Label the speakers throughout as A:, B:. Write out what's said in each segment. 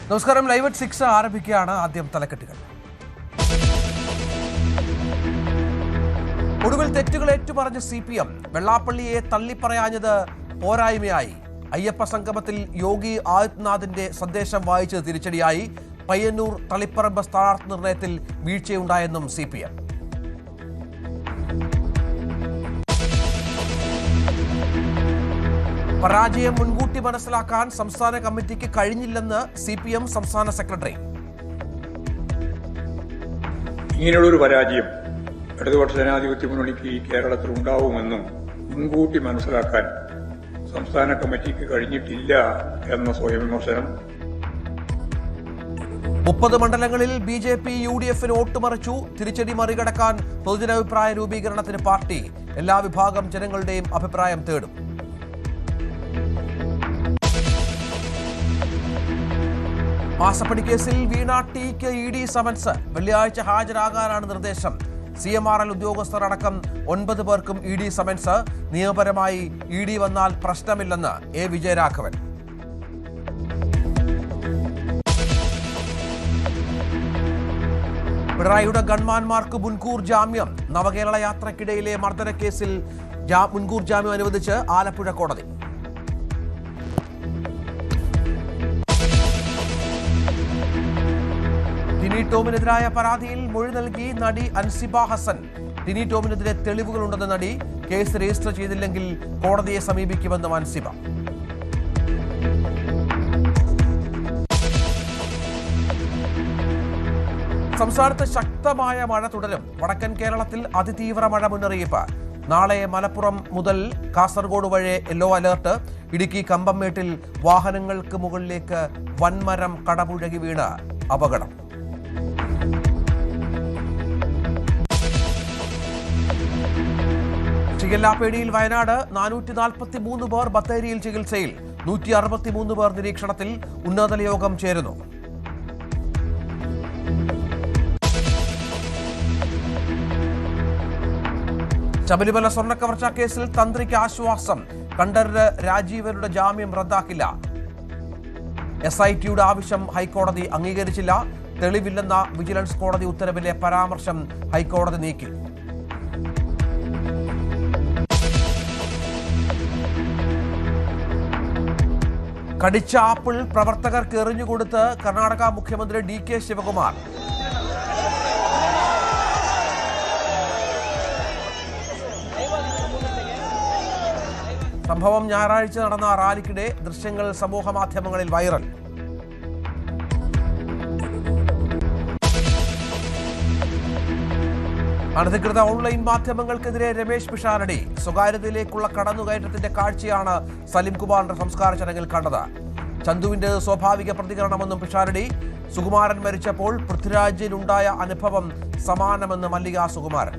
A: നമസ്കാരം. Live at 6 ആരംഭിക്കുകയാണ്. ആദ്യം തലക്കെട്ടുകൾ. ഒടുവിൽ തെറ്റുകൾ ഏറ്റുപറഞ്ഞ CPM. വെള്ളാപ്പള്ളിയെ തള്ളിപ്പറയാഞ്ഞത് പോരായ്മയായി. അയ്യപ്പ സംഗമത്തിൽ യോഗി ആദിത്യനാഥിന്റെ സന്ദേശം വായിച്ചത് തിരിച്ചടിയായി. പയ്യന്നൂർ തളിപ്പറമ്പ് സ്ഥാനാർത്ഥി നിർണയത്തിൽ വീഴ്ചയുണ്ടായെന്നും CPM. പരാജയം മുൻകൂട്ടി മനസ്സിലാക്കാൻ സംസ്ഥാന കമ്മിറ്റിക്ക് കഴിഞ്ഞില്ലെന്ന് CPM സംസ്ഥാന സെക്രട്ടറി.
B: ഇങ്ങനെയുള്ളൊരു പരാജയം ഇടതുപക്ഷ ജനാധിപത്യ മുന്നണിക്ക് കേരളത്തിൽ ഉണ്ടാവുമെന്നും മുൻകൂട്ടി മനസ്സിലാക്കാൻ സംസ്ഥാന കമ്മിറ്റിക്ക് കഴിഞ്ഞിട്ടില്ല എന്ന സ്വയം വിമർശനം.
A: 30 മണ്ഡലങ്ങളിൽ BJP UDFന് വോട്ടുമറിച്ചു. തിരിച്ചടി മറികടക്കാൻ പൊതുജനാഭിപ്രായ രൂപീകരണത്തിന് പാർട്ടി എല്ലാ വിഭാഗം ജനങ്ങളുടെയും അഭിപ്രായം തേടും. മാസപ്പടി കേസിൽ വീണ ടിക്ക് ED സമൻസ്. വെള്ളിയാഴ്ച ഹാജരാകാനാണ് നിർദ്ദേശം. CMRL ഉദ്യോഗസ്ഥർ അടക്കം 9 പേർക്കും ED സമൻസ്. നിയമപരമായി ED വന്നാൽ പ്രശ്നമില്ലെന്ന് A. വിജയരാഘവൻ. പിണറായിയുടെ ഗൺമാന്മാർക്ക് മുൻകൂർ ജാമ്യം. നവകേരള യാത്രക്കിടയിലെ മർദ്ദനക്കേസിൽ മുൻകൂർ ജാമ്യം അനുവദിച്ച് ആലപ്പുഴ കോടതി. ടിനി ടോമിനെതിരായ പരാതിയിൽ മൊഴി നൽകി നടി അൻസിബ ഹസൻ. ടിനി ടോമിനെതിരെ തെളിവുകളുണ്ടെന്ന് നടി. കേസ് രജിസ്റ്റർ ചെയ്തില്ലെങ്കിൽ കോടതിയെ സമീപിക്കുമെന്നും അൻസിബ. സംസ്ഥാനത്ത് ശക്തമായ മഴ തുടരും. വടക്കൻ കേരളത്തിൽ അതിതീവ്ര മഴ മുന്നറിയിപ്പ്. നാളെ മലപ്പുറം മുതൽ കാസർഗോഡ് വഴി യെല്ലോ അലേർട്ട്. ഇടുക്കി കമ്പംമേട്ടിൽ വാഹനങ്ങൾക്ക് മുകളിലേക്ക് വൻമരം കടപുഴകി വീണ് അപകടം. ഷിഗല്ലാപ്പേടിയിൽ വയനാട് 443 പേർ ബത്തേരിയിൽ ചികിത്സയിൽ. 163 പേർ നിരീക്ഷണത്തിൽ. ഉന്നതതല യോഗം ചേരുന്നു. ശബരിമല സ്വർണ്ണക്കവർച്ചാ കേസിൽ തന്ത്രിക്ക് ആശ്വാസം. കണ്ഠരര് രാജീവരുടെ ജാമ്യം റദ്ദാക്കില്ല. SITയുടെ ആവശ്യം ഹൈക്കോടതി അംഗീകരിച്ചില്ല. തെളിവില്ലെന്ന വിജിലൻസ് കോടതി ഉത്തരവിലെ പരാമർശം ഹൈക്കോടതി നീക്കി. കടിച്ച ആപ്പിൾ പ്രവർത്തകർക്ക് എറിഞ്ഞുകൊടുത്ത് കർണാടക മുഖ്യമന്ത്രി DK ശിവകുമാർ. സംഭവം ഞായറാഴ്ച നടന്ന റാലിക്കിടെ. ദൃശ്യങ്ങൾ സമൂഹ മാധ്യമങ്ങളിൽ വൈറൽ. അനധികൃത ഓൺലൈൻ മാധ്യമങ്ങൾക്കെതിരെ രമേശ് പിഷാരടി. സ്വകാര്യതയിലേക്കുള്ള കടന്നുകയറ്റത്തിന്റെ കാഴ്ചയാണ് സലിംകുമാറിന്റെ സംസ്കാര ചടങ്ങിൽ കണ്ടത്. ചന്തുവിന്റെ സ്വാഭാവിക പ്രതികരണമെന്നും പിഷാരടി. സുകുമാരൻ മരിച്ചപ്പോൾ പൃഥ്വിരാജിനുണ്ടായ അനുഭവം സമാനമെന്ന് മല്ലിക സുകുമാരൻ.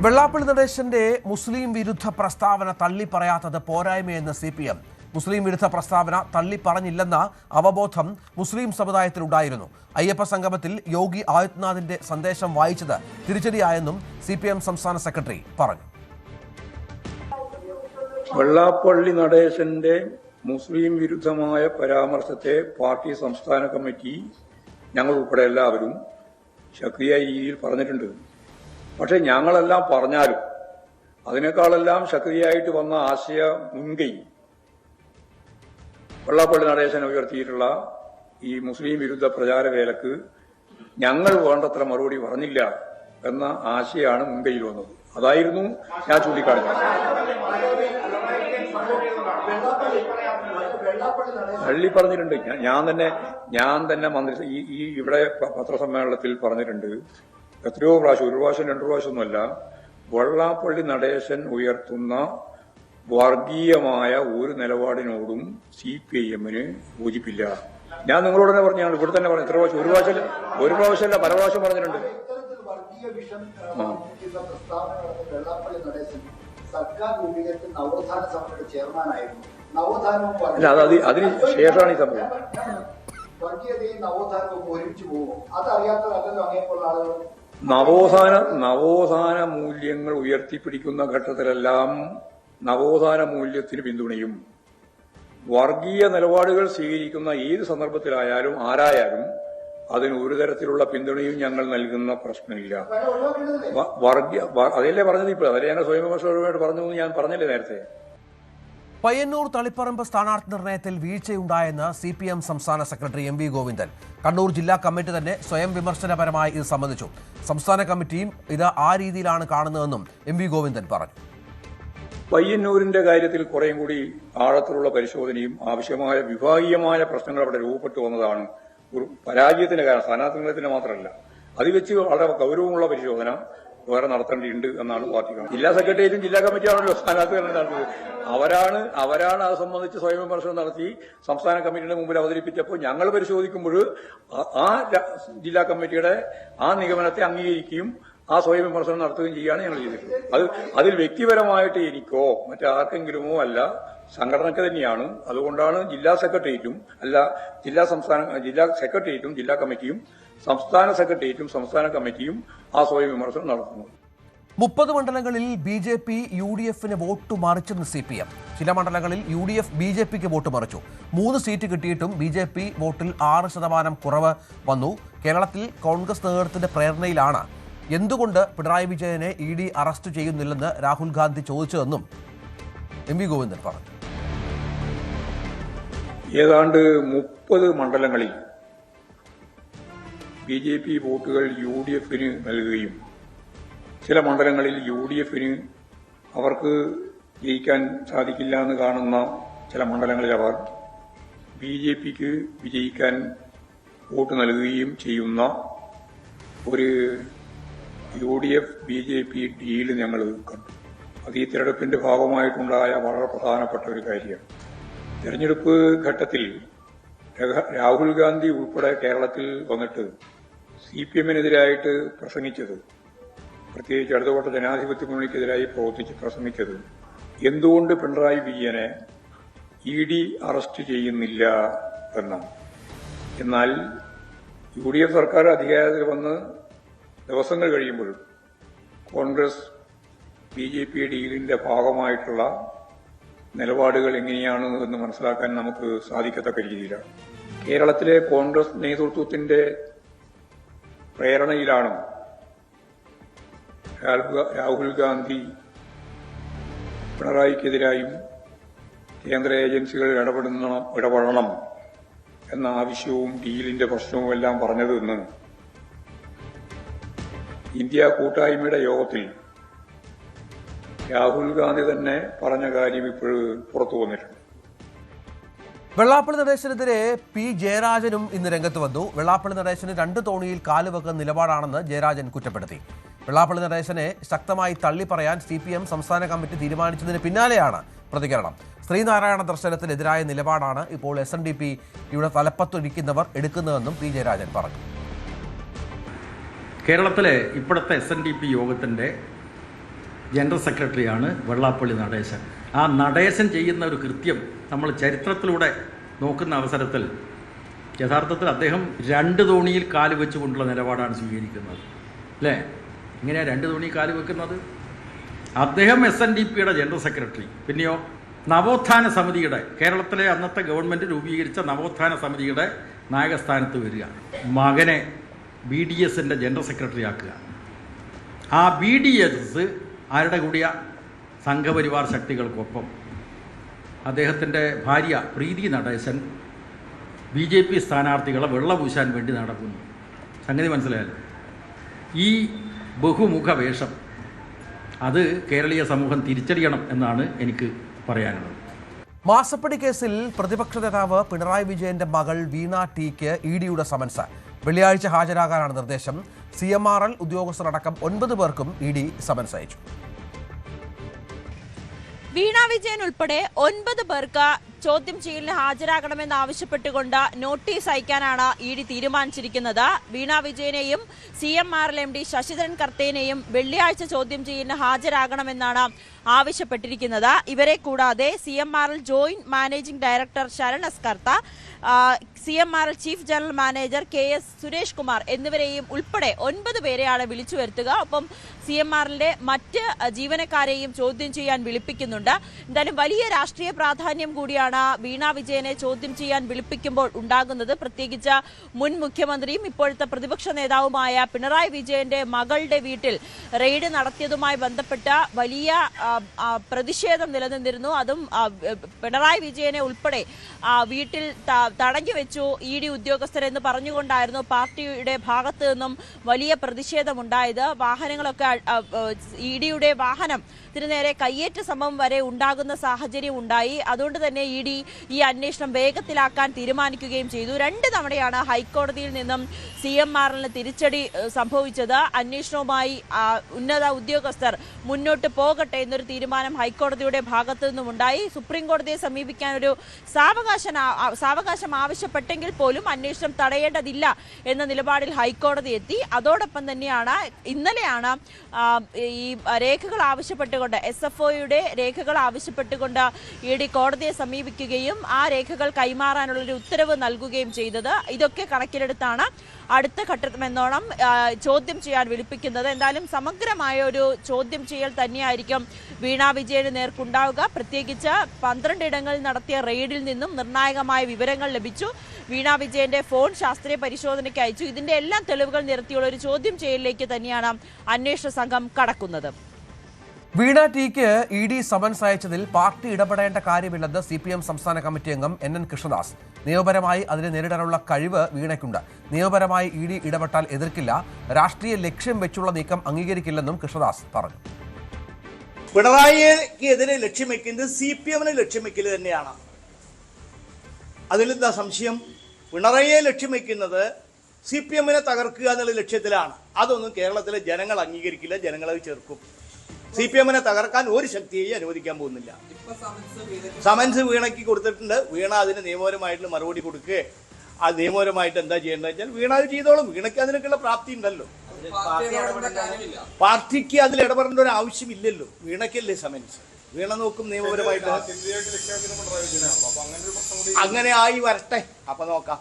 A: വെള്ളാപ്പള്ളി നടേശന്റെ മുസ്ലിം വിരുദ്ധ പ്രസ്താവന തള്ളിപ്പറയാത്തത് പോരായ്മയെന്ന് CPM. മുസ്ലിം വിരുദ്ധ പ്രസ്താവന തള്ളിപ്പറഞ്ഞില്ലെന്ന അവബോധം മുസ്ലിം സമുദായത്തിലുണ്ടായിരുന്നു. അയ്യപ്പ സംഗമത്തിൽ യോഗി ആദിത്യനാഥിന്റെ സന്ദേശം വായിച്ചത് തിരിച്ചടിയായെന്നും CPM സംസ്ഥാന സെക്രട്ടറി പറഞ്ഞു.
B: വെള്ളാപ്പള്ളി നടേശന്റെ മുസ്ലിം വിരുദ്ധമായ പരാമർശത്തെ പാർട്ടി സംസ്ഥാന കമ്മിറ്റി ഞങ്ങൾ ഉൾപ്പെടെ എല്ലാവരും ശക്തിയായ രീതിയിൽ പറഞ്ഞിട്ടുണ്ട്. പക്ഷെ ഞങ്ങളെല്ലാം പറഞ്ഞാലും അതിനേക്കാളെല്ലാം ശക്തിയായിട്ട് വന്ന ആശയ മുൻകൈ വെള്ളാപ്പള്ളി നടേശൻ ഉയർത്തിയിട്ടുള്ള ഈ മുസ്ലിം വിരുദ്ധ പ്രചാരവേലക്ക് ഞങ്ങൾ വേണ്ടത്ര മറുപടി പറഞ്ഞില്ല എന്ന ആശയമാണ് മുൻകൈയിൽ വന്നത്. അതായിരുന്നു ഞാൻ ചൂണ്ടിക്കാണിച്ചത്. തള്ളി പറഞ്ഞിട്ടുണ്ട്. ഞാൻ തന്നെ മന്ത്രി ഈ ഇവിടെ പത്രസമ്മേളനത്തിൽ പറഞ്ഞിട്ടുണ്ട്. എത്രയോ പ്രാവശ്യം, ഒരു പ്രാവശ്യം 2 പ്രാവശ്യമൊന്നുമല്ല. വെള്ളാപ്പള്ളി നടേശൻ ഉയർത്തുന്ന വർഗീയമായ ഒരു നിലപാടിനോടും CPIMന് യോജിപ്പില്ല. ഞാൻ നിങ്ങളോട് തന്നെ പറഞ്ഞു. ഞങ്ങൾ ഇവിടെ തന്നെ പറഞ്ഞു. എത്ര പ്രാവശ്യം? ഒരു പ്രാവശ്യമല്ല, പല പ്രാവശ്യം പറഞ്ഞിട്ടുണ്ട്. അല്ല, അതിന് ശേഷമാണ് ഈ സംഭവം. നവോത്ഥാന മൂല്യങ്ങൾ ഉയർത്തിപ്പിടിക്കുന്ന ഘട്ടത്തിലെല്ലാം നവോത്ഥാന മൂല്യത്തിന് പിന്തുണയും വർഗീയ നിലപാടുകൾ സ്വീകരിക്കുന്ന ഏത് സന്ദർഭത്തിലായാലും ആരായാലും അതിന് ഒരു തരത്തിലുള്ള പിന്തുണയും ഞങ്ങൾ നൽകുന്ന പ്രശ്നമില്ല. അതല്ലേ പറഞ്ഞത് ഇപ്പോൾ, അതല്ലേ ഞങ്ങൾ സ്വയം വിമർശനമായിട്ട് പറഞ്ഞു ഞാൻ പറഞ്ഞില്ലേ നേരത്തെ.
A: പയ്യന്നൂർ തളിപ്പറമ്പ് സ്ഥാനാർത്ഥി നിർണയത്തിൽ വീഴ്ചയുണ്ടായെന്ന് CPM സംസ്ഥാന സെക്രട്ടറി MV ഗോവിന്ദൻ. കണ്ണൂർ ജില്ലാ കമ്മിറ്റി തന്നെ സ്വയം വിമർശനപരമായി ഇത് സംബന്ധിച്ചു. സംസ്ഥാന കമ്മിറ്റിയും ഇത് ആ രീതിയിലാണ് കാണുന്നതെന്നും MV ഗോവിന്ദൻ പറഞ്ഞു.
B: പയ്യന്നൂരിന്റെ കാര്യത്തിൽ കുറേയും കൂടി ആഴത്തിലുള്ള പരിശോധനയും ആവശ്യമായ വിഭാഗീയമായ പ്രശ്നങ്ങൾ അവിടെ രൂപപ്പെട്ടു വന്നതാണ് ഒരു പരാജയത്തിന്റെ കാരണം. സ്ഥാനാർത്ഥി നിർണയത്തിന് മാത്രമല്ല, അത് വെച്ച് വളരെ ഗൗരവമുള്ള പരിശോധന വേറെ നടത്തേണ്ടിയിട്ടുണ്ട് എന്നാണ് പാർട്ടി. ജില്ലാ സെക്രട്ടേറിയറ്റും ജില്ലാ കമ്മിറ്റിയാണല്ലോ സ്ഥാനാർത്ഥി നിർണയം നടത്തിയത്. അവരാണ് അത് സംബന്ധിച്ച് സ്വയം വിമർശനം നടത്തി സംസ്ഥാന കമ്മിറ്റിയുടെ മുമ്പിൽ അവതരിപ്പിച്ചപ്പോൾ ഞങ്ങൾ പരിശോധിക്കുമ്പോൾ ആ ജില്ലാ കമ്മിറ്റിയുടെ ആ നിഗമനത്തെ അംഗീകരിക്കുകയും ആ സ്വയം വിമർശനം നടത്തുകയും ചെയ്യുകയാണ് ഞങ്ങൾ ചെയ്തിട്ടുള്ളത്. അതിൽ വ്യക്തിപരമായിട്ട് എനിക്കോ മറ്റാർക്കെങ്കിലുമോ അല്ല, സംഘടനയ്ക്ക് തന്നെയാണ്. അതുകൊണ്ടാണ് ജില്ലാ സെക്രട്ടേറിയറ്റും ജില്ലാ സെക്രട്ടേറിയറ്റും ജില്ലാ കമ്മിറ്റിയും സംസ്ഥാന സെക്രട്ടേറിയറ്റും സംസ്ഥാന കമ്മിറ്റിയും ആ സ്വയം വിമർശനം നടത്തുന്നു.
A: 30 മണ്ഡലങ്ങളിൽ BJP UDFന് വോട്ട് മറിച്ചെന്ന് CPM. ചില മണ്ഡലങ്ങളിൽ UDF BJPക്ക് വോട്ട് മറിച്ചു. 3 സീറ്റ് കിട്ടിയിട്ടും BJP വോട്ടിൽ 6% കുറവ് വന്നു. കേരളത്തിൽ കോൺഗ്രസ് നേതൃത്വത്തിന്റെ പ്രേരണയിലാണ് എന്തുകൊണ്ട് പിണറായി വിജയനെ ED അറസ്റ്റ് ചെയ്യുന്നില്ലെന്ന് രാഹുൽ ഗാന്ധി ചോദിച്ചതെന്നും MV ഗോവിന്ദൻ പറഞ്ഞു.
B: ഏതാണ്ട് 30 മണ്ഡലങ്ങളിൽ BJP വോട്ടുകൾ UDFന് നൽകുകയും ചില മണ്ഡലങ്ങളിൽ UDFന് അവർക്ക് ജയിക്കാൻ സാധിക്കില്ല എന്ന് കാണുന്ന ചില മണ്ഡലങ്ങളിൽ അവർ BJPക്ക് വിജയിക്കാൻ വോട്ട് നൽകുകയും ചെയ്യുന്ന ഒരു UDF BJP ഡീല് ഞങ്ങൾ കണ്ടു. അത് ഈ തെരഞ്ഞെടുപ്പിന്റെ ഭാഗമായിട്ടുണ്ടായ വളരെ പ്രധാനപ്പെട്ട ഒരു കാര്യമാണ്. തെരഞ്ഞെടുപ്പ് ഘട്ടത്തിൽ രാഹുൽ ഗാന്ധി ഉൾപ്പെടെ കേരളത്തിൽ വന്നിട്ട് CPMനെതിരായിട്ട് പ്രസംഗിച്ചത്, പ്രത്യേകിച്ച് ഇടതുപക്ഷ ജനാധിപത്യ മുന്നണിക്കെതിരായി പ്രസംഗിച്ചത് എന്തുകൊണ്ട് പിണറായി വിജയനെ ED അറസ്റ്റ് ചെയ്യുന്നില്ല എന്നാണ്. എന്നാൽ UDF സർക്കാർ അധികാരത്തിൽ വന്ന് ദിവസങ്ങൾ കഴിയുമ്പോൾ കോൺഗ്രസ് BJP ഡീലിന്റെ ഭാഗമായിട്ടുള്ള നിലപാടുകൾ എങ്ങനെയാണ് എന്ന് മനസ്സിലാക്കാൻ നമുക്ക് സാധിക്കത്തക്ക രീതിയിലാണ്. കേരളത്തിലെ കോൺഗ്രസ് നേതൃത്വത്തിന്റെ പ്രേരണയിലാണ് രാഹുൽ ഗാന്ധി പിണറായിക്കെതിരായും കേന്ദ്ര ഏജൻസികൾ ഇടപെടണം എന്ന ആവശ്യവും ഡീലിന്റെ പ്രശ്നവും എല്ലാം പറഞ്ഞതെന്ന് ഇന്ത്യ കൂട്ടായ്മയുടെ യോഗത്തിൽ രാഹുൽ ഗാന്ധി തന്നെ പറഞ്ഞ കാര്യം ഇപ്പോഴും പുറത്തു വന്നിട്ടുണ്ട്.
A: വെള്ളാപ്പള്ളി നടേശനെതിരെ P ജയരാജനും ഇന്ന് രംഗത്ത് വന്നു. വെള്ളാപ്പള്ളി നടേശന് 2 തോണിയിൽ കാലുവെക്കുന്ന നിലപാടാണെന്ന് ജയരാജൻ കുറ്റപ്പെടുത്തി. വെള്ളാപ്പള്ളി നടേശനെ ശക്തമായി തള്ളിപ്പറയാൻ CPM സംസ്ഥാന കമ്മിറ്റി തീരുമാനിച്ചതിന് പിന്നാലെയാണ് പ്രതികരണം. ശ്രീനാരായണ ദർശനത്തിനെതിരായ നിലപാടാണ് ഇപ്പോൾ SNDPയുടെ തലപ്പത്തൊഴിക്കുന്നവർ എടുക്കുന്നതെന്നും P ജയരാജൻ പറഞ്ഞു.
C: കേരളത്തിലെ ഇപ്പോഴത്തെ SNDP യോഗത്തിൻ്റെ ജനറൽ സെക്രട്ടറിയാണ് വെള്ളാപ്പള്ളി നടേശൻ. ആ നടേശൻ ചെയ്യുന്ന ഒരു കൃത്യം നമ്മൾ ചരിത്രത്തിലൂടെ നോക്കുന്ന അവസരത്തിൽ യഥാർത്ഥത്തിൽ അദ്ദേഹം 2 തോണിയിൽ കാല് വെച്ചുകൊണ്ടുള്ള നിലപാടാണ് സ്വീകരിക്കുന്നത്. അല്ലേ? ഇങ്ങനെയാണ് 2 തോണിയിൽ കാല് വെക്കുന്നത്. അദ്ദേഹം SNDPയുടെ ജനറൽ സെക്രട്ടറി, പിന്നെയോ നവോത്ഥാന സമിതിയുടെ, കേരളത്തിലെ അന്നത്തെ ഗവൺമെൻറ് രൂപീകരിച്ച നവോത്ഥാന സമിതിയുടെ നായകസ്ഥാനത്ത് വരിക, മകനെ BDSന്റെ ജനറൽ സെക്രട്ടറി ആക്കുക. ആ BDS ആരുടെ കൂടിയ സംഘപരിവാർ ശക്തികൾക്കൊപ്പം അദ്ദേഹത്തിൻ്റെ ഭാര്യ പ്രീതി നടേശൻ BJP സ്ഥാനാർത്ഥികളെ വെള്ളപൂശാൻ വേണ്ടി നടക്കുന്നു. സംഗതി മനസ്സിലായല്ലോ. ഈ ബഹുമുഖ വേഷം അത് കേരളീയ സമൂഹം തിരിച്ചറിയണം എന്നാണ് എനിക്ക് പറയാനുള്ളത്.
A: മാസപ്പടി കേസിൽ പ്രതിപക്ഷ നേതാവ് പിണറായി വിജയന്റെ മകൾ വീണ ടിക്ക് EDയുടെ സമൻസ്. വെള്ളിയാഴ്ച ഹാജരാകാനാണ് നിർദ്ദേശം. CMRL ഉദ്യോഗസ്ഥരടക്കം 9 പേർക്കും ED സമൻസ് അയച്ചു.
D: വീണ വിജയൻ ഉൾപ്പെടെ 9 പേർക്ക് ചോദ്യം ചെയ്യലിന് ഹാജരാകണമെന്ന് ആവശ്യപ്പെട്ടുകൊണ്ട് നോട്ടീസ് അയക്കാനാണ് ഇ ഡി തീരുമാനിച്ചിരിക്കുന്നത്. വീണ വിജയനെയും CMRL MD ശശിധരൻ കർത്തേനെയും വെള്ളിയാഴ്ച ചോദ്യം ചെയ്യലിന് ഹാജരാകണമെന്നാണ് ആവശ്യപ്പെട്ടിരിക്കുന്നത്. ഇവരെ കൂടാതെ CMRL joint managing director Sharan S Kartha, CMRL chief general manager KS Suresh Kumar എന്നിവരെയും ഉൾപ്പെടെ 9 പേരെയാണ് വിളിച്ചു വരുത്തുക. ഒപ്പം CMRLന്റെ മറ്റ് ജീവനക്കാരെയും ചോദ്യം ചെയ്യാൻ വിളിപ്പിക്കുന്നുണ്ട്. എന്തായാലും വലിയ രാഷ്ട്രീയ പ്രാധാന്യം കൂടിയാണ് വീണ വിജയനെ ചോദ്യം ചെയ്യാൻ വിളിപ്പിക്കുമ്പോൾ ഉണ്ടാകുന്നത്. പ്രത്യേകിച്ച് മുൻ മുഖ്യമന്ത്രിയും ഇപ്പോഴത്തെ പ്രതിപക്ഷ നേതാവുമായ പിണറായി വിജയന്റെ മകളുടെ വീട്ടിൽ റെയ്ഡ് നടത്തിയതുമായി ബന്ധപ്പെട്ട വലിയ പ്രതിഷേധം നിലനിന്നിരുന്നു. അതും പിണറായി വിജയനെ ഉൾപ്പെടെ വീട്ടിൽ തടഞ്ഞു വെച്ചു ED ഉദ്യോഗസ്ഥരെന്ന് പറഞ്ഞുകൊണ്ടായിരുന്നു പാർട്ടിയുടെ ഭാഗത്തു നിന്നും വലിയ പ്രതിഷേധമുണ്ടായത്. വാഹനങ്ങളൊക്കെ EDയുടെ വാഹനത്തിന് നേരെ കയ്യേറ്റ ശ്രമം വരെ ഉണ്ടാകുന്ന സാഹചര്യം ഉണ്ടായി. അതുകൊണ്ട് തന്നെ ED ഈ അന്വേഷണം വേഗത്തിലാക്കാൻ തീരുമാനിക്കുകയും ചെയ്തു. 2 തവണയാണ് ഹൈക്കോടതിയിൽ നിന്നും CMRLന് തിരിച്ചടി സംഭവിച്ചത്. അന്വേഷണവുമായി ഉന്നത ഉദ്യോഗസ്ഥർ മുന്നോട്ട് പോകട്ടെ എന്നൊരു തീരുമാനം ഹൈക്കോടതിയുടെ ഭാഗത്തു നിന്നും ഉണ്ടായി. സുപ്രീം കോടതിയെ സമീപിക്കാൻ ഒരു സാവകാശം ആവശ്യപ്പെട്ടെങ്കിൽ പോലും അന്വേഷണം തടയേണ്ടതില്ല എന്ന നിലപാടിൽ ഹൈക്കോടതി എത്തി. അതോടൊപ്പം തന്നെയാണ് ഇന്നലെയാണ് ഈ രേഖകൾ ആവശ്യപ്പെട്ടുകൊണ്ട് SFOയുടെ രേഖകൾ ആവശ്യപ്പെട്ടുകൊണ്ട് ED കോടതിയെ സമീപിക്കുകയും ആ രേഖകൾ കൈമാറാനുള്ളൊരു ഉത്തരവ് നൽകുകയും ചെയ്തത്. ഇതൊക്കെ കണക്കിലെടുത്താണ് അടുത്ത ഘട്ടമെന്നോണം ചോദ്യം ചെയ്യാൻ വിളിപ്പിക്കുന്നത്. എന്തായാലും സമഗ്രമായ ഒരു ചോദ്യം ചെയ്യൽ തന്നെയായിരിക്കും വീണ വിജയന് നേർക്കുണ്ടാവുക. പ്രത്യേകിച്ച് 12 ഇടങ്ങളിൽ നടത്തിയ റെയ്ഡിൽ നിന്നും നിർണായകമായ വിവരങ്ങൾ ലഭിച്ചു. വീണ വിജയന്റെ ഫോൺ ശാസ്ത്രീയ പരിശോധനയ്ക്ക് അയച്ചു. ഇതിന്റെ എല്ലാം തെളിവുകൾ നിരത്തിയുള്ള ഒരു ചോദ്യം ചെയ്യലിലേക്ക് തന്നെയാണ് അന്വേഷണ സംഘം കടക്കുന്നത്.
A: വീണ ടിക്ക് ED സമൻസ് അയച്ചതിൽ പാർട്ടി ഇടപെടേണ്ട കാര്യമില്ലെന്ന് CPM സംസ്ഥാന കമ്മിറ്റി അംഗം NN കൃഷ്ണദാസ്. നിയമപരമായി അതിനെ നേരിടാനുള്ള കഴിവ് വീണയ്ക്കുണ്ട്. നിയമപരമായി ED ഇടപെട്ടാൽ എതിർക്കില്ല. രാഷ്ട്രീയ ലക്ഷ്യം വെച്ചുള്ള നീക്കം അംഗീകരിക്കില്ലെന്നും കൃഷ്ണദാസ് പറഞ്ഞു.
E: പിണറായിക്ക് എതിരെ ലക്ഷ്യം വെക്കുന്നത് CPMനെ ലക്ഷ്യം വെക്കൽ തന്നെയാണ്. അതിലെന്താ സംശയം? പിണറായിയെ ലക്ഷ്യം വെക്കുന്നത് CPMനെ തകർക്കുക എന്നുള്ള ലക്ഷ്യത്തിലാണ്. അതൊന്നും കേരളത്തിലെ ജനങ്ങൾ അംഗീകരിക്കില്ല. ജനങ്ങളത് ചെറുക്കും. CPMനെ തകർക്കാൻ ഒരു ശക്തിയെയും അനുവദിക്കാൻ പോകുന്നില്ല. സമൻസ് വീണയ്ക്ക് കൊടുത്തിട്ടുണ്ട്. വീണ അതിന് നിയമപരമായിട്ടുള്ള മറുപടി കൊടുക്കുക. ആ നിയമപരമായിട്ട് എന്താ ചെയ്യേണ്ടത് വെച്ചാൽ വീണ അത് ചെയ്തോളും. വീണയ്ക്ക് അതിനൊക്കെയുള്ള പ്രാപ്തി ഉണ്ടല്ലോ. പാർട്ടിക്ക് അതിൽ ഇടപെടേണ്ട ഒരു ആവശ്യമില്ലല്ലോ. വീണയ്ക്കല്ലേ സമൻസ്. വീണ നോക്കും നിയമപരമായിട്ട്. അങ്ങനെ ആയി വരട്ടെ. അപ്പൊ നോക്കാം.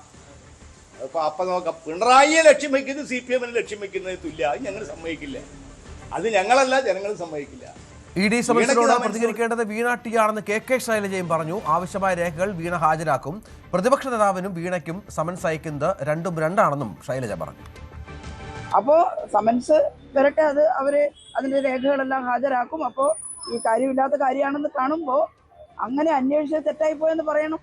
E: പിണറായിയെ ലക്ഷ്യം വയ്ക്കുന്നത് CPMനെ ലക്ഷ്യം വെക്കുന്നത് തുല്യ. അത് ഞങ്ങൾ സമ്മതിക്കില്ല. അത് ഞങ്ങളല്ല, ജനങ്ങൾ സമ്മതിക്കില്ല.
A: ED സമൻസിനോട് പ്രതികരിക്കേണ്ടത് വീണ ടി ആണെന്ന് KK ശൈലജയും പറഞ്ഞു. ആവശ്യമായ രേഖകൾ വീണ ഹാജരാക്കും. പ്രതിപക്ഷ നേതാവിനും വീണയ്ക്കും സമൻസ് അയക്കുന്നത് രണ്ടും രണ്ടാണെന്നും ശൈലജ പറഞ്ഞു.
F: അപ്പോ സമൻസ് വരട്ടെ, അത് അവര് അതിന്റെ രേഖകളെല്ലാം ഹാജരാക്കും. അപ്പോ ഈ കാര്യമില്ലാത്ത കാര്യമാണെന്ന് കാണുമ്പോ അങ്ങനെ അന്വേഷിച്ച് തെറ്റായി പോയെന്ന് പറയണം.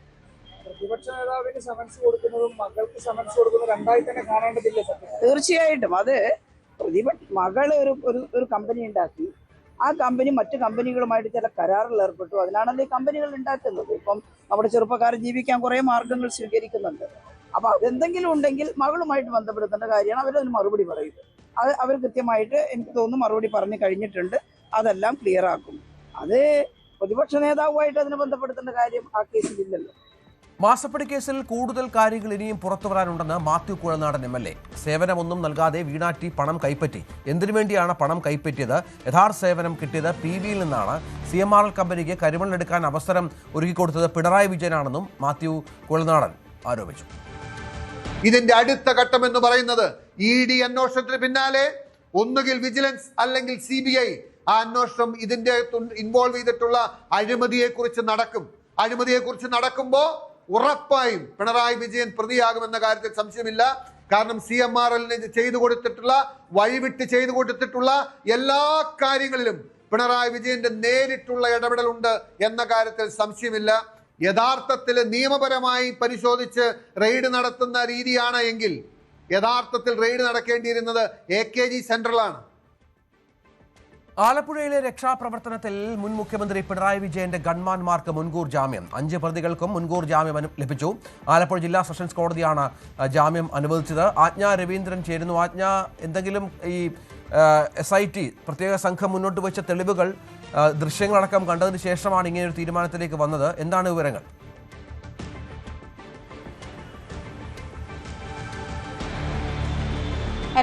G: പ്രതിപക്ഷ നേതാവിന് സമൻസ് കൊടുക്കുന്നതും മകൾക്ക് സമൻസ് കൊടുക്കുന്നതും രണ്ടായി തന്നെ കാണേണ്ടതില്ല.
F: തീർച്ചയായിട്ടും അത് മകള് ഒരു കമ്പനി ഉണ്ടാക്കി. ആ കമ്പനി മറ്റു കമ്പനികളുമായിട്ട് ചില കരാറിൽ ഏർപ്പെട്ടു. അതിനാണല്ലോ ഈ കമ്പനികൾ ഉണ്ടാക്കുന്നത്. ഇപ്പം നമ്മുടെ ചെറുപ്പക്കാർ ജീവിക്കാൻ കുറെ മാർഗങ്ങൾ സ്വീകരിക്കുന്നുണ്ട്. അപ്പൊ അതെന്തെങ്കിലും ഉണ്ടെങ്കിൽ മകളുമായിട്ട് ബന്ധപ്പെടുത്തേണ്ട കാര്യമാണ്. അവരതിന് മറുപടി പറയും. അത് അവർ കൃത്യമായിട്ട് എനിക്ക് തോന്നുന്നു മറുപടി പറഞ്ഞു കഴിഞ്ഞിട്ടുണ്ട്. അതെല്ലാം ക്ലിയർ ആക്കും. അത് പ്രതിപക്ഷ നേതാവുമായിട്ട് അതിനെ ബന്ധപ്പെടുത്തേണ്ട കാര്യം ആ കേസിലില്ലല്ലോ.
A: മാസപ്പടി കേസിൽ കൂടുതൽ കാര്യങ്ങൾ ഇനിയും പുറത്തു വരാനുണ്ടെന്ന് മാത്യു കുഴൽനാടൻ MLA. സേവനമൊന്നും നൽകാതെ വീണ ടി പണം കൈപ്പറ്റി. എന്തിനു വേണ്ടിയാണ് പണം കൈപ്പറ്റിയത്? യഥാർത്ഥ സേവനം കിട്ടിയത് PVയിൽ നിന്നാണ്. CMRL കമ്പനിക്ക് കരിമണ്ണെടുക്കാൻ അവസരം ഒരുക്കിക്കൊടുത്തത് പിണറായി വിജയനാണെന്നും മാത്യു കുഴൽനാടൻ ആരോപിച്ചു.
H: ഇതിന്റെ അടുത്ത ഘട്ടം എന്ന് പറയുന്നത് ED അന്വേഷണത്തിന് പിന്നാലെ ഒന്നുകിൽ വിജിലൻസ് അല്ലെങ്കിൽ CBI ആ അന്വേഷണം ഇതിന്റെ ഇൻവോൾവ് ചെയ്തിട്ടുള്ള അഴിമതിയെക്കുറിച്ച് നടക്കും. അഴിമതിയെക്കുറിച്ച് നടക്കുമ്പോൾ ഉറപ്പായും പിണറായി വിജയൻ പ്രതിയാകുമെന്ന കാര്യത്തിൽ സംശയമില്ല. കാരണം CMRLന് ചെയ്തു കൊടുത്തിട്ടുള്ള വഴിവിട്ട് ചെയ്തു കൊടുത്തിട്ടുള്ള എല്ലാ കാര്യങ്ങളിലും പിണറായി വിജയന്റെ നേരിട്ടുള്ള ഇടപെടലുണ്ട് എന്ന കാര്യത്തിൽ സംശയമില്ല. യഥാർത്ഥത്തിൽ നിയമപരമായി പരിശോധിച്ച് റെയ്ഡ് നടത്തുന്ന രീതിയാണ് എങ്കിൽ യഥാർത്ഥത്തിൽ റെയ്ഡ് നടക്കേണ്ടിയിരുന്നത് AKG സെൻട്രലാണ്.
A: ആലപ്പുഴയിലെ രക്ഷാപ്രവർത്തനത്തിൽ മുൻ മുഖ്യമന്ത്രി പിണറായി വിജയന്റെ ഗൺമാൻമാർക്ക് മുൻകൂർ ജാമ്യം. 5 പ്രതികൾക്കും മുൻകൂർ ജാമ്യം ലഭിച്ചു. ആലപ്പുഴ ജില്ലാ സെഷൻസ് കോടതിയാണ് ജാമ്യം അനുവദിച്ചത്. ആജ്ഞ രവീന്ദ്രൻ ചേരുന്നു. ആജ്ഞ, എന്തെങ്കിലും ഈ SIT പ്രത്യേക സംഘം മുന്നോട്ട് വെച്ച തെളിവുകൾ, ദൃശ്യങ്ങളടക്കം കണ്ടതിന് ശേഷമാണ് ഇങ്ങനെയൊരു തീരുമാനത്തിലേക്ക് വന്നത്. എന്താണ് വിവരങ്ങൾ?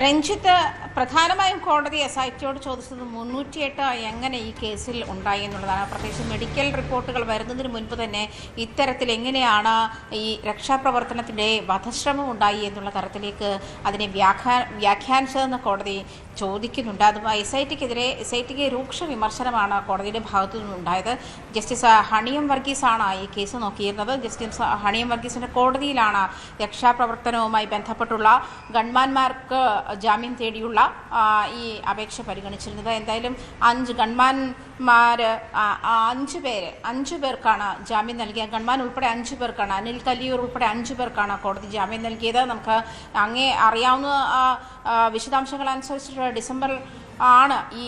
I: രഞ്ജിത്ത് പ്രധാനമായും കോടതി SITയോട് ചോദിച്ചത് 308 എങ്ങനെ ഈ കേസിൽ ഉണ്ടായി എന്നുള്ളതാണ്. പ്രത്യേകിച്ച് മെഡിക്കൽ റിപ്പോർട്ടുകൾ വരുന്നതിന് മുൻപ് തന്നെ ഇത്തരത്തിൽ എങ്ങനെയാണ് ഈ രക്ഷാപ്രവർത്തനത്തിൻ്റെ വധശ്രമം ഉണ്ടായി എന്നുള്ള തരത്തിലേക്ക് അതിനെ വ്യാഖ്യാനിച്ചതെന്ന് കോടതി ചോദിക്കുന്നുണ്ട്. അതും SITക്ക് രൂക്ഷ വിമർശനമാണ് കോടതിയുടെ ഭാഗത്തു നിന്നുണ്ടായത്. ജസ്റ്റിസ് ഹണിയം വർഗീസാണ് ഈ കേസ് നോക്കിയിരുന്നത്. ജസ്റ്റിസ് ഹണിയം വർഗീസിൻ്റെ കോടതിയിലാണ് രക്ഷാപ്രവർത്തനവുമായി ബന്ധപ്പെട്ടുള്ള ഗൺമാന്മാർക്ക് ജാമ്യം തേടിയുള്ള ഈ അപേക്ഷ പരിഗണിച്ചിരുന്നത്. എന്തായാലും 5 ഗൺമാന്മാർ 5 പേർക്കാണ് ജാമ്യം നൽകിയ ഗൺമാൻ ഉൾപ്പെടെ 5 പേർക്കാണ്, അനിൽ കലിയൂർ ഉൾപ്പെടെ 5 പേർക്കാണ് കോടതി ജാമ്യം നൽകിയത്. നമുക്ക് അങ്ങേ അറിയാവുന്ന വിശദാംശങ്ങൾ അനുസരിച്ചിട്ട് ഡിസംബറിൽ ആണ് ഈ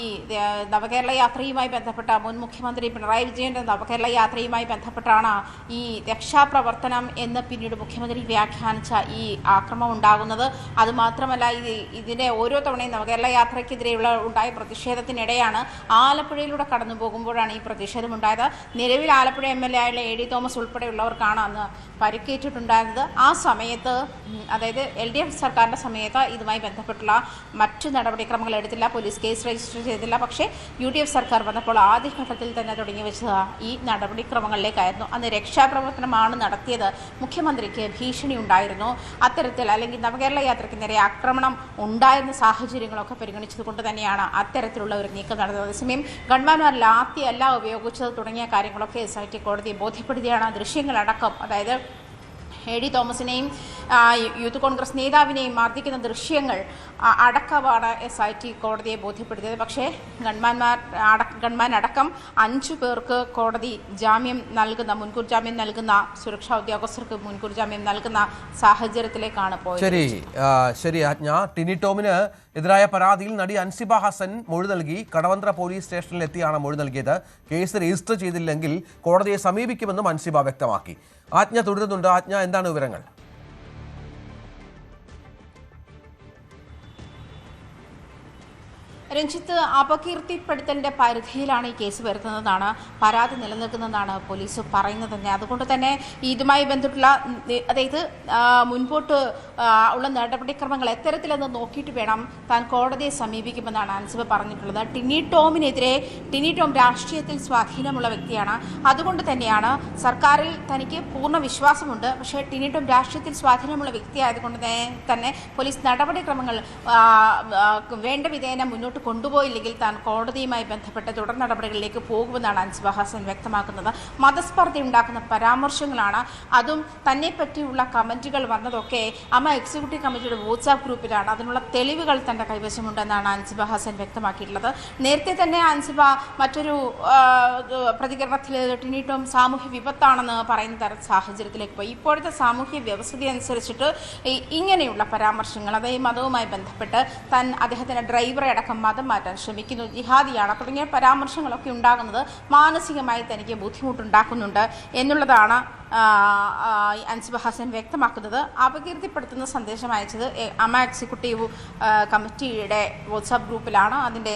I: നവകേരള യാത്രയുമായി ബന്ധപ്പെട്ട മുൻ മുഖ്യമന്ത്രി പിണറായി വിജയൻ്റെ നവകേരള യാത്രയുമായി ബന്ധപ്പെട്ടാണ് ഈ രക്ഷാപ്രവർത്തനം എന്ന് പിന്നീട് മുഖ്യമന്ത്രി വ്യാഖ്യാനിച്ച ഈ ആക്രമണം ഉണ്ടാകുന്നത്. അതുമാത്രമല്ല, ഇതിൻ്റെ ഓരോ തവണയും നവകേരള യാത്രയ്ക്കെതിരെയുള്ള ഉണ്ടായ പ്രതിഷേധത്തിനിടെയാണ് ആലപ്പുഴയിലൂടെ കടന്നു പോകുമ്പോഴാണ് ഈ പ്രതിഷേധം ഉണ്ടായത്. നിലവിൽ ആലപ്പുഴ MLA ആയുള്ള AD തോമസ് ഉൾപ്പെടെയുള്ളവർക്കാണ് അന്ന് പരിക്കേറ്റിട്ടുണ്ടായിരുന്നത്. ആ സമയത്ത്, അതായത് LDF സർക്കാരിൻ്റെ സമയത്ത് ഇതുമായി ബന്ധപ്പെട്ടുള്ള മറ്റു നടപടിക്രമങ്ങൾ എടുത്തില്ല, പോലീസ് കേസ് രജിസ്റ്റർ ചെയ്തില്ല. പക്ഷേ UDF സർക്കാർ വന്നപ്പോൾ ആദ്യഘട്ടത്തിൽ തന്നെ തുടങ്ങി വെച്ചത് ഈ നടപടിക്രമങ്ങളിലേക്കായിരുന്നു. അന്ന് രക്ഷാപ്രവർത്തനമാണ് നടത്തിയത്. മുഖ്യമന്ത്രിക്ക് ഭീഷണി ഉണ്ടായിരുന്നു. അത്തരത്തിൽ അല്ലെങ്കിൽ നവകേരള യാത്രയ്ക്ക് നേരെ ആക്രമണം ഉണ്ടായിരുന്ന സാഹചര്യങ്ങളൊക്കെ പരിഗണിച്ചതുകൊണ്ട് തന്നെയാണ് അത്തരത്തിലുള്ള ഒരു നീക്കം നടന്നത്. അതേസമയം ഗൺമാന്മാർ ലാത്തിയല്ല ഉപയോഗിച്ചത് തുടങ്ങിയ കാര്യങ്ങളൊക്കെ SIT കോടതിയെ ബോധ്യപ്പെടുത്തിയാണ്. ദൃശ്യങ്ങളടക്കം, അതായത് AD തോമസിനെയും യൂത്ത് കോൺഗ്രസ് നേതാവിനെയും മർദ്ദിക്കുന്ന ദൃശ്യങ്ങൾ അടക്കമാണ് SIT കോടതിയെ ബോധ്യപ്പെടുത്തിയത്. പക്ഷേ ഗൺമാൻ അടക്കം 5 പേർക്ക് കോടതി മുൻകൂർ ജാമ്യം നൽകുന്ന സുരക്ഷാ ഉദ്യോഗസ്ഥർക്ക് മുൻകൂർ ജാമ്യം നൽകുന്ന സാഹചര്യത്തിലേക്കാണ് പോയത്.
A: ശരി ആജ്ഞ. ടിനി ടോമിന് എതിരായ പരാതിയിൽ നടി അൻസിബ ഹസൻ മൊഴി നൽകി. കടവന്ത്ര പോലീസ് സ്റ്റേഷനിൽ എത്തിയാണ് മൊഴി നൽകിയത്. കേസ് രജിസ്റ്റർ ചെയ്തില്ലെങ്കിൽ കോടതിയെ സമീപിക്കുമെന്നും അൻസിബ വ്യക്തമാക്കി. ആജ്ഞ തുടരുന്നുണ്ട്. ആജ്ഞ, എന്താണ് വിവരങ്ങൾ?
I: രഞ്ജിത്ത്, അപകീർത്തിപ്പെടുത്തലിന്റെ പരിധിയിലാണ് ഈ കേസ് വരുത്തുന്നതാണ് പരാതി നിലനിൽക്കുന്നതെന്നാണ് പോലീസ് പറയുന്നത് തന്നെ. അതുകൊണ്ട് തന്നെ ഇതുമായി ബന്ധപ്പെട്ടുള്ള, അതായത് മുൻപോട്ട് ഉള്ള നടപടിക്രമങ്ങൾ എത്തരത്തിലെന്ന് നോക്കിയിട്ട് വേണം താൻ കോടതിയെ സമീപിക്കുമെന്നാണ് അൻസിബ പറഞ്ഞിട്ടുള്ളത്. ടിനി ടോം രാഷ്ട്രീയത്തിൽ സ്വാധീനമുള്ള വ്യക്തിയാണ്. അതുകൊണ്ട് തന്നെയാണ് സർക്കാരിൽ തനിക്ക് പൂർണ്ണ വിശ്വാസമുണ്ട്. പക്ഷേ ടിനി ടോം രാഷ്ട്രീയത്തിൽ സ്വാധീനമുള്ള വ്യക്തിയായതുകൊണ്ട് തന്നെ പോലീസ് നടപടിക്രമങ്ങൾ വേണ്ട വിധേന മുന്നോട്ട് കൊണ്ടുപോയില്ലെങ്കിൽ താൻ കോടതിയുമായി ബന്ധപ്പെട്ട തുടർ നടപടികളിലേക്ക് പോകുമെന്നാണ് അൻസിബ ഹസൻ വ്യക്തമാക്കുന്നത്. മതസ്പർദ്ധ ഉണ്ടാക്കുന്ന പരാമർശങ്ങളാണ്, അതും തന്നെ പറ്റിയുള്ള കമന്റുകൾ വന്നതൊക്കെ എക്സിക്യൂട്ടീവ് കമ്മിറ്റിയുടെ വാട്സാപ്പ് ഗ്രൂപ്പിലാണ്. അതിനുള്ള തെളിവുകൾ തന്റെ കൈവശമുണ്ടെന്നാണ് അൻസിബ ഹസൻ വ്യക്തമാക്കിയിട്ടുള്ളത്. നേരത്തെ തന്നെ അൻസിബ മറ്റൊരു പ്രതികരണത്തിൽ ടിനി ടോം സാമൂഹ്യ വിപത്താണെന്ന് പറയുന്ന സാഹചര്യത്തിലേക്ക് പോയി. ഇപ്പോഴത്തെ സാമൂഹ്യ വ്യവസ്ഥിതി അനുസരിച്ചിട്ട് ഇങ്ങനെയുള്ള പരാമർശങ്ങൾ, അതായത് മതവുമായി ബന്ധപ്പെട്ട് താൻ അദ്ദേഹത്തിന്റെ ഡ്രൈവറെ അടക്കം മതം മാറ്റാൻ ശ്രമിക്കുന്നു, ജിഹാദിയാണ് തുടങ്ങിയ പരാമർശങ്ങളൊക്കെ ഉണ്ടാകുന്നത് മാനസികമായി തനിക്ക് ബുദ്ധിമുട്ടുണ്ടാക്കുന്നുണ്ട് എന്നുള്ളതാണ് അൻസിബ ഹസൻ വ്യക്തമാക്കുന്നത്. അപകീർത്തിപ്പെടുത്തുന്ന സന്ദേശം അയച്ചത് എക്സിക്യൂട്ടീവ് കമ്മിറ്റിയുടെ വാട്സാപ്പ് ഗ്രൂപ്പിലാണ്. അതിന്റെ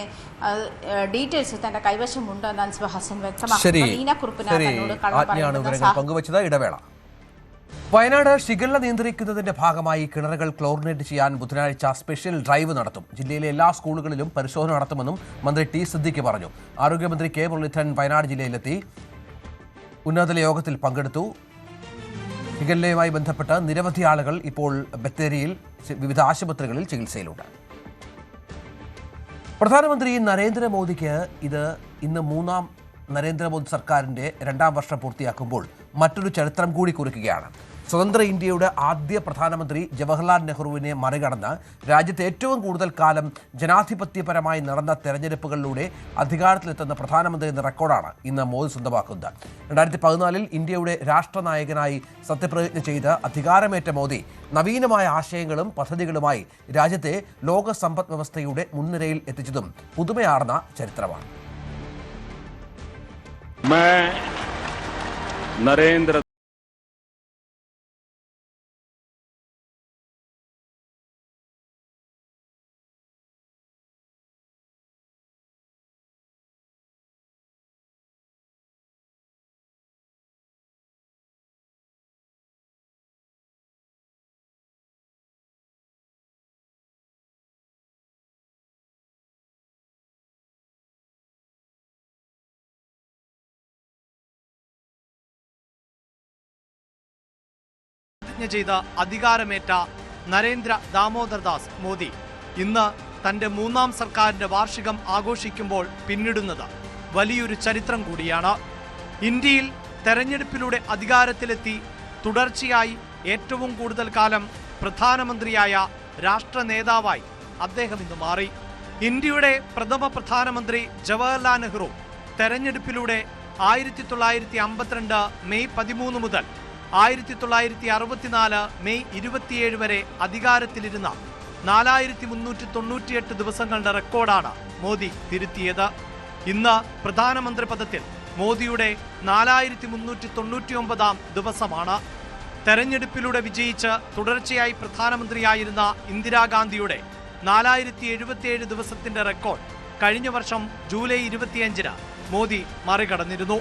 I: ഡീറ്റെയിൽസ് തന്റെ കൈവശമുണ്ട് എന്ന് അൻസിബ ഹസൻ വ്യക്തമാക്കുന്നത്.
A: ഇടവേള. വയനാട് ഷിഗല്ല നിയന്ത്രിക്കുന്നതിന്റെ ഭാഗമായി കിണറുകൾ ക്ലോറിനേറ്റ് ചെയ്യാൻ ബുധനാഴ്ച സ്പെഷ്യൽ ഡ്രൈവ് നടത്തും. ജില്ലയിലെ എല്ലാ സ്കൂളുകളിലും പരിശോധന നടത്തുമെന്നും മന്ത്രി T. സിദ്ദിഖ് പറഞ്ഞു. ആരോഗ്യമന്ത്രി K. മുരളീധരൻ വയനാട് ജില്ലയിലെത്തി ഉന്നതതല യോഗത്തിൽ പങ്കെടുത്തു. ഷിഗല്ലയുമായി ബന്ധപ്പെട്ട് നിരവധി ആളുകൾ ഇപ്പോൾ ബത്തേരിയിൽ വിവിധ ആശുപത്രികളിൽ ചികിത്സയിലുണ്ട്. പ്രധാനമന്ത്രി നരേന്ദ്രമോദിക്ക് ഇന്ന് 3ാം നരേന്ദ്രമോദി സർക്കാരിന്റെ 2ാം വർഷം പൂർത്തിയാക്കുമ്പോൾ മറ്റൊരു ചരിത്രം കൂടി കുറിക്കുകയാണ്. സ്വതന്ത്ര ഇന്ത്യയുടെ ആദ്യ പ്രധാനമന്ത്രി ജവഹർലാൽ നെഹ്റുവിനെ മറികടന്ന് രാജ്യത്ത് ഏറ്റവും കൂടുതൽ കാലം ജനാധിപത്യപരമായി നടന്ന തെരഞ്ഞെടുപ്പുകളിലൂടെ അധികാരത്തിലെത്തുന്ന പ്രധാനമന്ത്രി എന്ന റെക്കോർഡാണ് ഇന്ന് മോദി സ്വന്തമാക്കുന്നത്. 2014 ഇന്ത്യയുടെ രാഷ്ട്രനായകനായി സത്യപ്രതിജ്ഞ ചെയ്ത് അധികാരമേറ്റ മോദി നവീനമായ ആശയങ്ങളും പദ്ധതികളുമായി രാജ്യത്തെ ലോക സമ്പദ് വ്യവസ്ഥയുടെ മുൻനിരയിൽ എത്തിച്ചതും പുതുമയാർന്ന ചരിത്രമാണ്.
J: नरेंद्र സത്യപ്രതിജ്ഞ ചെയ്ത് അധികാരമേറ്റ നരേന്ദ്ര ദാമോദർദാസ് മോദി ഇന്ന് തന്റെ 3ാം സർക്കാരിന്റെ വാർഷികം ആഘോഷിക്കുമ്പോൾ പിന്നിടുന്നത് വലിയൊരു ചരിത്രം കൂടിയാണ്. ഇന്ത്യയിൽ തെരഞ്ഞെടുപ്പിലൂടെ അധികാരത്തിലെത്തി തുടർച്ചയായി ഏറ്റവും കൂടുതൽ കാലം പ്രധാനമന്ത്രിയായ രാഷ്ട്ര നേതാവായി അദ്ദേഹം ഇന്ന് മാറി. ഇന്ത്യയുടെ പ്രഥമ പ്രധാനമന്ത്രി ജവഹർലാൽ നെഹ്റു തെരഞ്ഞെടുപ്പിലൂടെ 1952 മെയ് 13 മുതൽ 1964 മെയ് 27 വരെ അധികാരത്തിലിരുന്ന 4398 ദിവസങ്ങളുടെ റെക്കോർഡാണ് മോദി തിരുത്തിയത്. ഇന്ന് പ്രധാനമന്ത്രി പദത്തിൽ മോദിയുടെ 4399 ദിവസമാണ്. തെരഞ്ഞെടുപ്പിലൂടെ വിജയിച്ച് തുടർച്ചയായി പ്രധാനമന്ത്രിയായിരുന്ന ഇന്ദിരാഗാന്ധിയുടെ 4077 ദിവസത്തിന്റെ റെക്കോർഡ് കഴിഞ്ഞ വർഷം ജൂലൈ 25-ന് മോദി മറികടന്നിരുന്നു.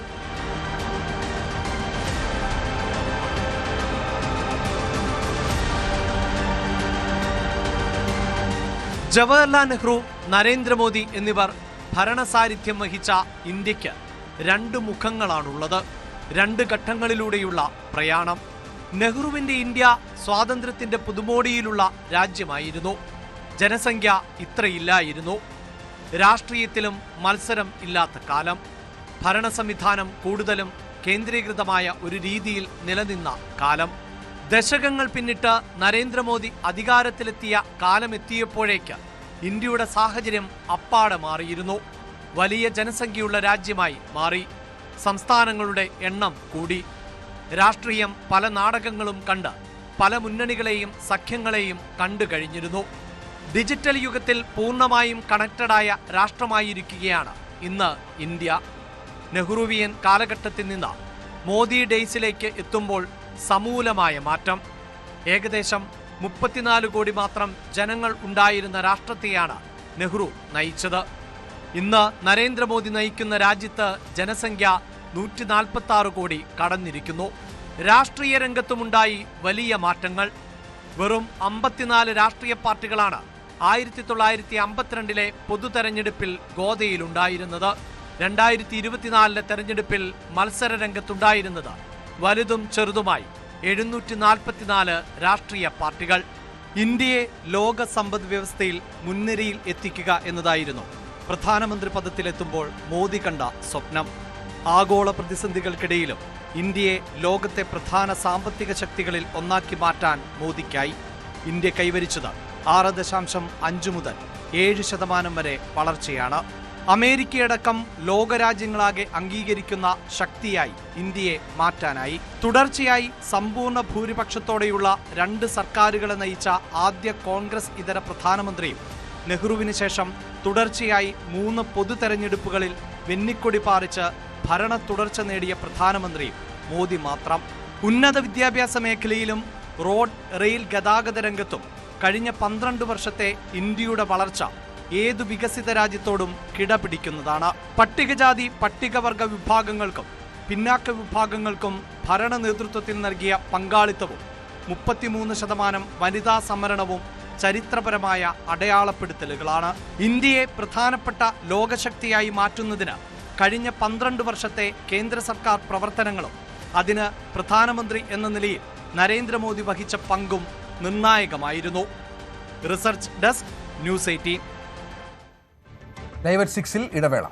J: ജവഹർലാൽ നെഹ്റു, നരേന്ദ്രമോദി എന്നിവർ ഭരണസാരിഥ്യം വഹിച്ച ഇന്ത്യക്ക് 2 മുഖങ്ങളാണുള്ളത്. 2 ഘട്ടങ്ങളിലൂടെയുള്ള പ്രയാണം. നെഹ്റുവിന്റെ ഇന്ത്യ സ്വാതന്ത്ര്യത്തിന്റെ പുതുമോടിയിലുള്ള രാജ്യമായിരുന്നു. ജനസംഖ്യ ഇത്രയില്ലായിരുന്നു. രാഷ്ട്രീയത്തിലും മത്സരം ഇല്ലാത്ത കാലം. ഭരണ സംവിധാനം കൂടുതലും കേന്ദ്രീകൃതമായ ഒരു രീതിയിൽ നിലനിന്ന കാലം. ദശകങ്ങൾ പിന്നിട്ട് നരേന്ദ്രമോദി അധികാരത്തിലെത്തിയ കാലമെത്തിയപ്പോഴേക്ക് ഇന്ത്യയുടെ സാഹചര്യം അപ്പാടെ മാറിയിരുന്നു. വലിയ ജനസംഖ്യയുള്ള രാജ്യമായി മാറി. സംസ്ഥാനങ്ങളുടെ എണ്ണം കൂടി. രാഷ്ട്രീയം പല നാടകങ്ങളും കണ്ട് പല മുന്നണികളെയും സഖ്യങ്ങളെയും കണ്ടു കഴിഞ്ഞിരുന്നു. ഡിജിറ്റൽ യുഗത്തിൽ പൂർണ്ണമായും കണക്റ്റഡായ രാഷ്ട്രമായിരിക്കുകയാണ് ഇന്ന് ഇന്ത്യ. നെഹ്റുവിയൻ കാലഘട്ടത്തിൽ നിന്ന് മോദി ഡേയ്സിലേക്ക് എത്തുമ്പോൾ സമൂലമായ മാറ്റം. ഏകദേശം 34 കോടി മാത്രം ജനങ്ങൾ ഉണ്ടായിരുന്ന രാഷ്ട്രത്തെയാണ് നെഹ്റു നയിച്ചത്. ഇന്ന് നരേന്ദ്രമോദി നയിക്കുന്ന രാജ്യത്ത് ജനസംഖ്യ 146 കോടി കടന്നിരിക്കുന്നു. രാഷ്ട്രീയ രംഗത്തുമുണ്ടായി വലിയ മാറ്റങ്ങൾ. വെറും 54 രാഷ്ട്രീയ പാർട്ടികളാണ് 1952 പൊതു തെരഞ്ഞെടുപ്പിൽ ഗോദയിലുണ്ടായിരുന്നത്. 2024 തെരഞ്ഞെടുപ്പിൽ മത്സര രംഗത്തുണ്ടായിരുന്നത് വലുതും ചെറുതുമായി 744 രാഷ്ട്രീയ പാർട്ടികൾ. ഇന്ത്യയെ ലോക സമ്പദ് വ്യവസ്ഥയിൽ മുൻനിരയിൽ എത്തിക്കുക എന്നതായിരുന്നു പ്രധാനമന്ത്രി പദത്തിലെത്തുമ്പോൾ മോദി കണ്ട സ്വപ്നം. ആഗോള പ്രതിസന്ധികൾക്കിടയിലും ഇന്ത്യയെ ലോകത്തെ പ്രധാന സാമ്പത്തിക ശക്തികളിൽ ഒന്നാക്കി മാറ്റാൻ മോദിക്കായി. ഇന്ത്യ കൈവരിച്ചത് 6.5 മുതൽ 7% വരെ വളർച്ചയാണ്. അമേരിക്കയടക്കം ലോകരാജ്യങ്ങളാകെ അംഗീകരിക്കുന്ന ശക്തിയായി ഇന്ത്യയെ മാറ്റാനായി. തുടർച്ചയായി സമ്പൂർണ്ണ ഭൂരിപക്ഷത്തോടെയുള്ള 2 സർക്കാരുകളെ നയിച്ച ആദ്യ കോൺഗ്രസ് ഇതര പ്രധാനമന്ത്രിയും നെഹ്റുവിന് ശേഷം തുടർച്ചയായി 3 പൊതു തെരഞ്ഞെടുപ്പുകളിൽ വെന്നിക്കൊടി പാറിച്ച് ഭരണ തുടർച്ച നേടിയ പ്രധാനമന്ത്രിയും മോദി മാത്രം. ഉന്നത വിദ്യാഭ്യാസ മേഖലയിലും റോഡ് റെയിൽ ഗതാഗത രംഗത്തും കഴിഞ്ഞ 12 വർഷത്തെ ഇന്ത്യയുടെ വളർച്ച ഏതു വികസിത രാജ്യത്തോടും കിടപിടിക്കുന്നതാണ്. പട്ടികജാതി പട്ടികവർഗ വിഭാഗങ്ങൾക്കും പിന്നാക്ക വിഭാഗങ്ങൾക്കും ഭരണ നേതൃത്വത്തിൽ നൽകിയ പങ്കാളിത്തവും 33% വനിതാ സംവരണവും ചരിത്രപരമായ അടയാളപ്പെടുത്തലുകളാണ്. ഇന്ത്യയെ പ്രധാനപ്പെട്ട ലോകശക്തിയായി മാറ്റുന്നതിന് കഴിഞ്ഞ 12 വർഷത്തെ കേന്ദ്ര സർക്കാർ പ്രവർത്തനങ്ങളും അതിന് പ്രധാനമന്ത്രി എന്ന നിലയിൽ നരേന്ദ്രമോദി വഹിച്ച പങ്കും നിർണായകമായിരുന്നു. Research desk, news 18.
A: Live at 6-ൽ ഇടവേള.